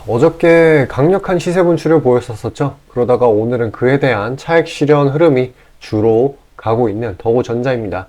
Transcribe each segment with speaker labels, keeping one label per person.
Speaker 1: 어저께 강력한 시세 분출을 보였었죠. 그러다가 오늘은 그에 대한 차익 실현 흐름이 주로 가고 있는 더고전자입니다.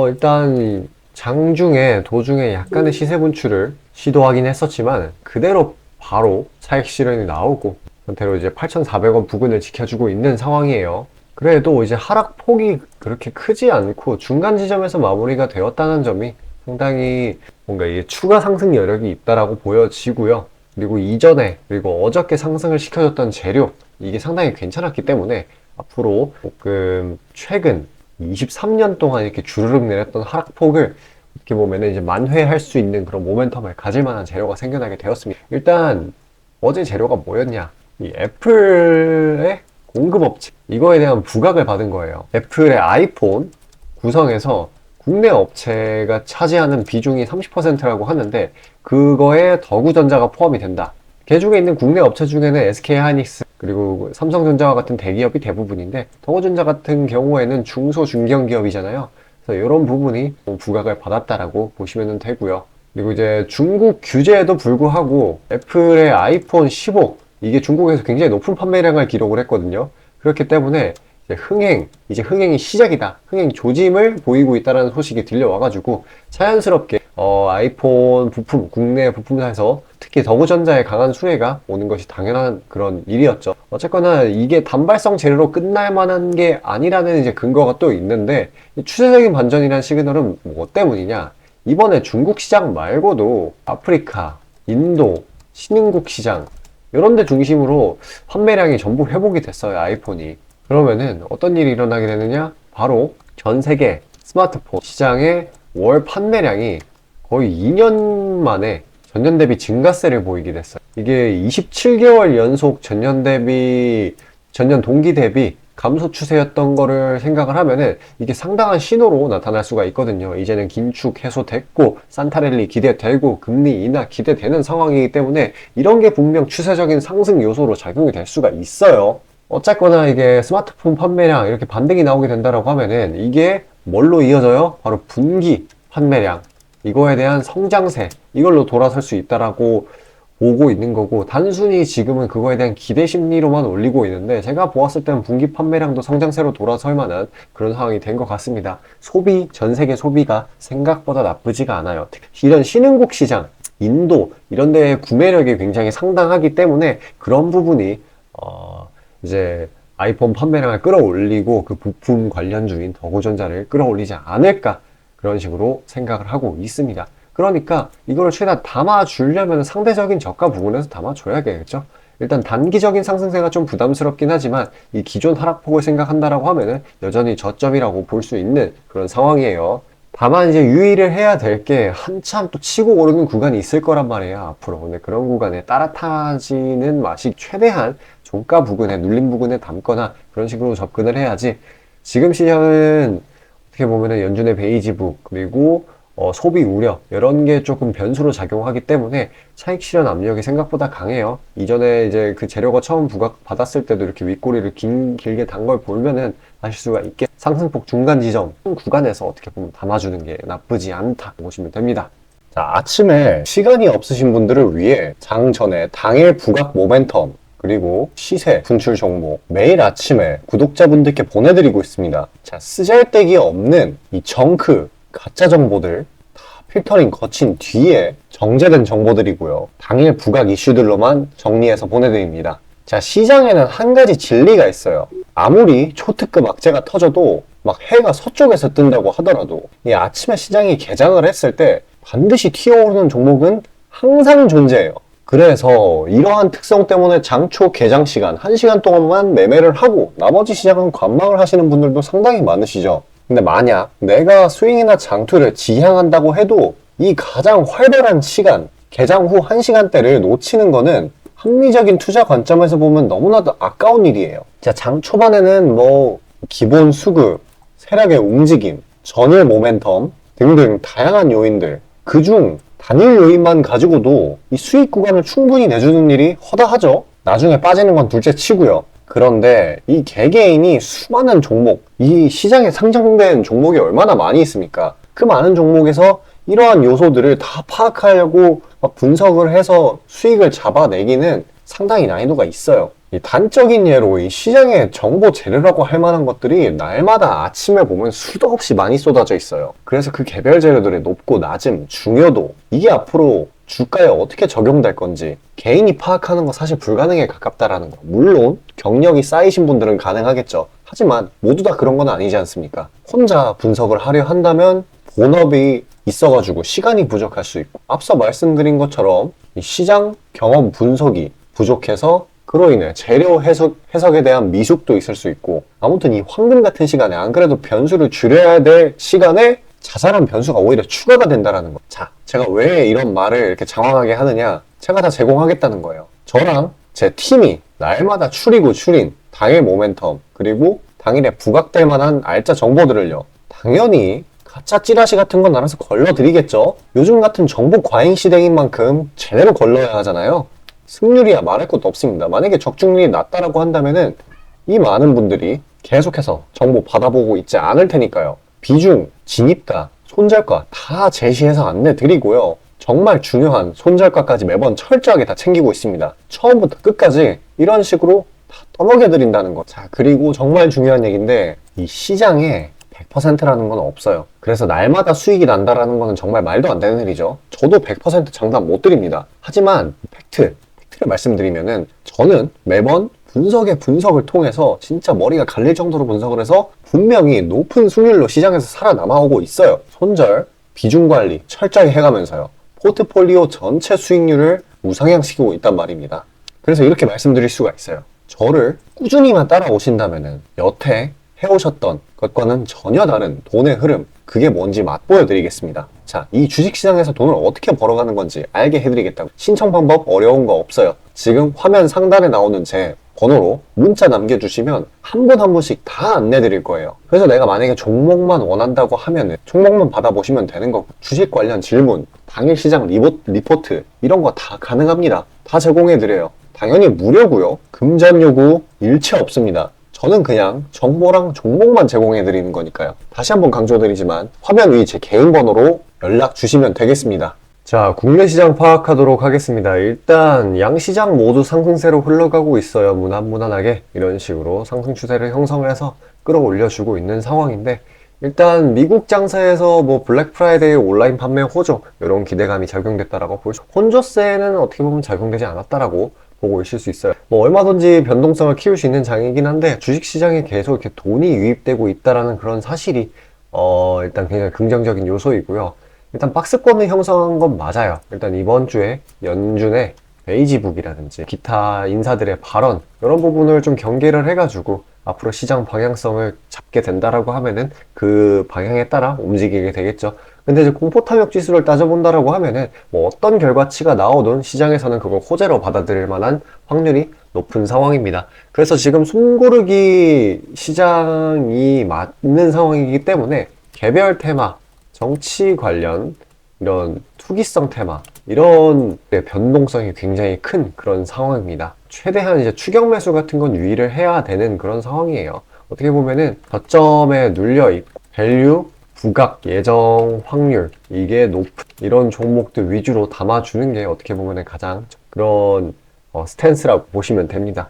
Speaker 1: 일단 장중에 도중에 약간의 시세 분출을 시도하긴 했었지만 그대로 바로 차익 실현이 나오고 상태로 이제 8,400원 부근을 지켜주고 있는 상황이에요. 그래도 이제 하락폭이 그렇게 크지 않고 중간 지점에서 마무리가 되었다는 점이 상당히 뭔가 이게 추가 상승 여력이 있다라고 보여지고요. 그리고 이전에 그리고 어저께 상승을 시켜줬던 재료 이게 상당히 괜찮았기 때문에 앞으로 조금 최근 23년 동안 이렇게 주르륵 내렸던 하락폭을 이렇게 보면은 이제 만회할 수 있는 그런 모멘텀을 가질 만한 재료가 생겨나게 되었습니다. 일단 어제 재료가 뭐였냐? 이 애플의 공급업체 이거에 대한 부각을 받은 거예요. 애플의 아이폰 구성에서 국내 업체가 차지하는 비중이 30%라고 하는데 그거에 더구전자가 포함이 된다. 개중에 있는 국내 업체 중에는 SK하이닉스 그리고 삼성전자와 같은 대기업이 대부분인데 더구전자 같은 경우에는 중소 중견 기업이잖아요. 그래서 이런 부분이 부각을 받았다라고 보시면 되고요. 그리고 이제 중국 규제에도 불구하고 애플의 아이폰 15 이게 중국에서 굉장히 높은 판매량을 기록을 했거든요. 그렇기 때문에 이제 흥행이 시작이다. 흥행 조짐을 보이고 있다는 소식이 들려와가지고 자연스럽게 아이폰 부품, 국내 부품사에서 특히 더구전자의 강한 수혜가 오는 것이 당연한 그런 일이었죠. 어쨌거나 이게 단발성 재료로 끝날 만한 게 아니라는 이제 근거가 또 있는데 추세적인 반전이라는 시그널은 뭐 때문이냐? 이번에 중국 시장 말고도 아프리카, 인도, 신흥국 시장 이런 데 중심으로 판매량이 전부 회복이 됐어요, 아이폰이. 그러면은 어떤 일이 일어나게 되느냐? 바로 전 세계 스마트폰 시장의 월 판매량이 거의 2년 만에 전년 대비 증가세를 보이게 됐어요. 이게 27개월 연속 전년 동기 대비 감소 추세였던 거를 생각을 하면은 이게 상당한 신호로 나타날 수가 있거든요. 이제는 긴축 해소됐고 산타랠리 기대되고 금리 인하 기대되는 상황이기 때문에 이런 게 분명 추세적인 상승 요소로 작용이 될 수가 있어요. 어쨌거나 이게 스마트폰 판매량 이렇게 반등이 나오게 된다라고 하면은 이게 뭘로 이어져요? 바로 분기 판매량 이거에 대한 성장세 이걸로 돌아설 수 있다라고 보고 있는 거고 단순히 지금은 그거에 대한 기대 심리로만 올리고 있는데 제가 보았을 때는 분기 판매량도 성장세로 돌아설 만한 그런 상황이 된 것 같습니다. 전 세계 소비가 생각보다 나쁘지가 않아요. 이런 신흥국 시장, 인도 이런 데의 구매력이 굉장히 상당하기 때문에 그런 부분이 이제 아이폰 판매량을 끌어올리고 그 부품 관련주인 더구전자를 끌어올리지 않을까 그런 식으로 생각을 하고 있습니다. 그러니까 이거를 최대한 담아주려면 상대적인 저가 부분에서 담아줘야겠죠. 일단 단기적인 상승세가 좀 부담스럽긴 하지만 이 기존 하락폭을 생각한다라고 하면은 여전히 저점이라고 볼 수 있는 그런 상황이에요. 다만 이제 유의를 해야 될 게 한참 또 치고 오르는 구간이 있을 거란 말이에요, 앞으로. 근데 그런 구간에 따라타지는 맛이 최대한 종가 부근에, 눌림 부근에 담거나 그런 식으로 접근을 해야지 지금 시장은 어떻게 보면은 연준의 베이지북, 그리고 소비 우려 이런 게 조금 변수로 작용하기 때문에 차익 실현 압력이 생각보다 강해요. 이전에 이제 그 재료가 처음 부각 받았을 때도 이렇게 윗꼬리를 길게 단 걸 보면은 아실 수가 있게 상승폭 중간 지점 구간에서 어떻게 보면 담아주는 게 나쁘지 않다 보시면 됩니다.
Speaker 2: 자, 아침에 시간이 없으신 분들을 위해 장 전에 당일 부각 모멘텀 그리고 시세 분출 종목 매일 아침에 구독자분들께 보내드리고 있습니다. 자, 쓰잘데기 없는 이 정크 가짜 정보들 다 필터링 거친 뒤에 정제된 정보들이고요. 당일 부각 이슈들로만 정리해서 보내드립니다. 자, 시장에는 한 가지 진리가 있어요. 아무리 초특급 악재가 터져도 막 해가 서쪽에서 뜬다고 하더라도 이 아침에 시장이 개장을 했을 때 반드시 튀어오르는 종목은 항상 존재해요. 그래서 이러한 특성 때문에 장초 개장 시간 1시간 동안만 매매를 하고 나머지 시장은 관망을 하시는 분들도 상당히 많으시죠. 근데 만약 내가 스윙이나 장투를 지향한다고 해도 이 가장 활발한 시간, 개장 후 1시간대를 놓치는 거는 합리적인 투자 관점에서 보면 너무나도 아까운 일이에요. 자, 장 초반에는 뭐 기본 수급, 세력의 움직임, 전일 모멘텀 등등 다양한 요인들 그중 단일 요인만 가지고도 이 수익 구간을 충분히 내주는 일이 허다하죠. 나중에 빠지는 건 둘째 치고요. 그런데 이 개개인이 수많은 종목, 이 시장에 상장된 종목이 얼마나 많이 있습니까? 그 많은 종목에서 이러한 요소들을 다 파악하려고 막 분석을 해서 수익을 잡아내기는 상당히 난이도가 있어요. 이 단적인 예로 이 시장의 정보 재료라고 할 만한 것들이 날마다 아침에 보면 수도 없이 많이 쏟아져 있어요. 그래서 그 개별 재료들의 높고 낮음, 중요도, 이게 앞으로 주가에 어떻게 적용될 건지 개인이 파악하는 거 사실 불가능에 가깝다라는 거. 물론 경력이 쌓이신 분들은 가능하겠죠. 하지만 모두 다 그런 건 아니지 않습니까? 혼자 분석을 하려 한다면 본업이 있어가지고 시간이 부족할 수 있고, 앞서 말씀드린 것처럼 이 시장 경험 분석이 부족해서 그로 인해 재료 해석에 대한 미숙도 있을 수 있고, 아무튼 이 황금 같은 시간에 안 그래도 변수를 줄여야 될 시간에 자잘한 변수가 오히려 추가가 된다는 거. 자, 제가 왜 이런 말을 이렇게 장황하게 하느냐? 제가 다 제공하겠다는 거예요. 저랑 제 팀이 날마다 추린 당일 모멘텀, 그리고 당일에 부각될 만한 알짜 정보들을요, 당연히 가짜 찌라시 같은 건 알아서 걸러드리겠죠. 요즘 같은 정보 과잉 시대인 만큼 제대로 걸러야 하잖아요. 승률이야 말할 것도 없습니다. 만약에 적중률이 낮다라고 한다면은 이 많은 분들이 계속해서 정보 받아보고 있지 않을 테니까요. 비중, 진입가, 손절가 다 제시해서 안내 드리고요. 정말 중요한 손절가까지 매번 철저하게 다 챙기고 있습니다. 처음부터 끝까지 이런 식으로 다 떠먹여 드린다는 거. 자, 그리고 정말 중요한 얘기인데, 이 시장에 100%라는 건 없어요. 그래서 날마다 수익이 난다라는 거는 정말 말도 안 되는 일이죠. 저도 100% 장담 못 드립니다. 하지만 팩트를 말씀드리면은, 저는 매번 분석을 통해서 진짜 머리가 갈릴 정도로 분석을 해서 분명히 높은 수익률로 시장에서 살아남아오고 있어요. 손절, 비중 관리 철저히 해가면서요. 포트폴리오 전체 수익률을 우상향시키고 있단 말입니다. 그래서 이렇게 말씀드릴 수가 있어요. 저를 꾸준히만 따라오신다면은 여태 해오셨던 것과는 전혀 다른 돈의 흐름, 그게 뭔지 맛보여 드리겠습니다. 자, 이 주식시장에서 돈을 어떻게 벌어가는 건지 알게 해드리겠다고. 신청 방법 어려운 거 없어요. 지금 화면 상단에 나오는 제 번호로 문자 남겨주시면 한 분 한 분씩 다 안내 드릴 거예요. 그래서 내가 만약에 종목만 원한다고 하면은 종목만 받아보시면 되는 거고, 주식 관련 질문, 당일 시장 리포트 이런 거 다 가능합니다. 다 제공해 드려요. 당연히 무료고요. 금전 요구 일체 없습니다. 저는 그냥 정보랑 종목만 제공해 드리는 거니까요. 다시 한번 강조드리지만 화면 위 제 개인 번호로 연락 주시면 되겠습니다.
Speaker 1: 자, 국내 시장 파악하도록 하겠습니다. 일단 양시장 모두 상승세로 흘러가고 있어요. 무난무난하게 이런 식으로 상승 추세를 형성을 해서 끌어올려주고 있는 상황인데, 일단 미국 장사에서 뭐 블랙 프라이데이 온라인 판매 호조 이런 기대감이 작용됐다라고 볼 수, 혼조세는 어떻게 보면 작용되지 않았다라고 보고 있을 수 있어요. 뭐 얼마든지 변동성을 키울 수 있는 장이긴 한데, 주식시장에 계속 이렇게 돈이 유입되고 있다라는 그런 사실이 일단 굉장히 긍정적인 요소이고요. 일단 박스권을 형성한 건 맞아요. 일단 이번 주에 연준의 베이지북이라든지 기타 인사들의 발언, 이런 부분을 좀 경계를 해가지고 앞으로 시장 방향성을 잡게 된다라고 하면은 그 방향에 따라 움직이게 되겠죠. 근데 이제 공포탐욕 지수를 따져본다라고 하면은 뭐 어떤 결과치가 나오든 시장에서는 그걸 호재로 받아들일 만한 확률이 높은 상황입니다. 그래서 지금 숨고르기 시장이 맞는 상황이기 때문에 개별 테마, 정치 관련 이런 투기성 테마, 이런 변동성이 굉장히 큰 그런 상황입니다. 최대한 이제 추격 매수 같은 건 유의를 해야 되는 그런 상황이에요. 어떻게 보면은 저점에 눌려 있고 밸류, 부각, 예정, 확률, 이게 높은 이런 종목들 위주로 담아주는 게 어떻게 보면은 가장 그런 스탠스라고 보시면 됩니다.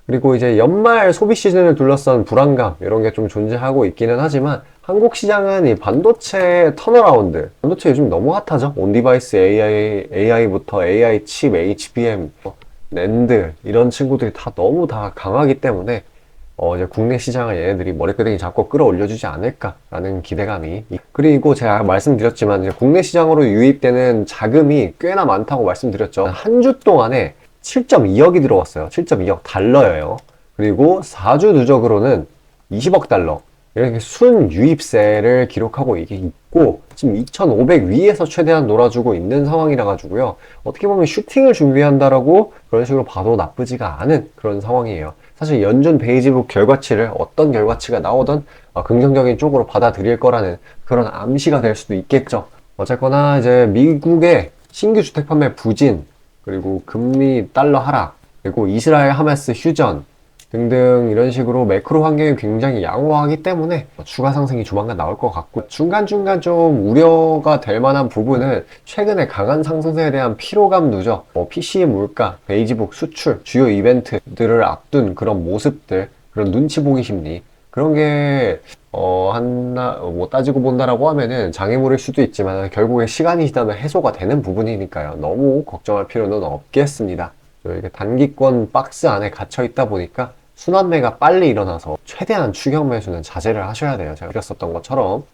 Speaker 1: 그리고 이제 연말 소비 시즌을 둘러싼 불안감, 이런 게 좀 존재하고 있기는 하지만, 한국 시장은 이 반도체 턴어라운드, 반도체 요즘 너무 핫하죠? 온디바이스 AI부터 AI 칩, HBM, 낸드, 이런 친구들이 다 너무 다 강하기 때문에 이제 국내 시장을 얘네들이 머리끄댕이 잡고 끌어올려주지 않을까라는 기대감이. 그리고 제가 말씀드렸지만, 이제 국내 시장으로 유입되는 자금이 꽤나 많다고 말씀드렸죠. 한 주 동안에 7.2억이 들어왔어요. 7.2억 달러예요. 그리고 4주 누적으로는 20억 달러. 이렇게 순 유입세를 기록하고 있고, 지금 2,500 위에서 최대한 놀아주고 있는 상황이라 가지고요. 어떻게 보면 슈팅을 준비한다라고 그런 식으로 봐도 나쁘지가 않은 그런 상황이에요. 사실 연준 베이지북 결과치를 어떤 결과치가 나오든 긍정적인 쪽으로 받아들일 거라는 그런 암시가 될 수도 있겠죠. 어쨌거나 이제 미국의 신규 주택 판매 부진, 그리고 금리 달러 하락, 그리고 이스라엘 하마스 휴전, 등등 이런 식으로 매크로 환경이 굉장히 양호하기 때문에 추가 상승이 조만간 나올 것 같고, 중간중간 좀 우려가 될 만한 부분은 최근에 강한 상승세에 대한 피로감 누적, PC 물가, 베이지북 수출, 주요 이벤트들을 앞둔 그런 모습들, 그런 눈치 보기 심리, 그런 게 따지고 본다라고 하면은 장애물일 수도 있지만 결국에 시간이 지나면 해소가 되는 부분이니까요. 너무 걱정할 필요는 없겠습니다. 이게 단기권 박스 안에 갇혀 있다 보니까 순환매가 빨리 일어나서 최대한 추격 매수는 자제를 하셔야 돼요. 제가 드렸었던 것처럼.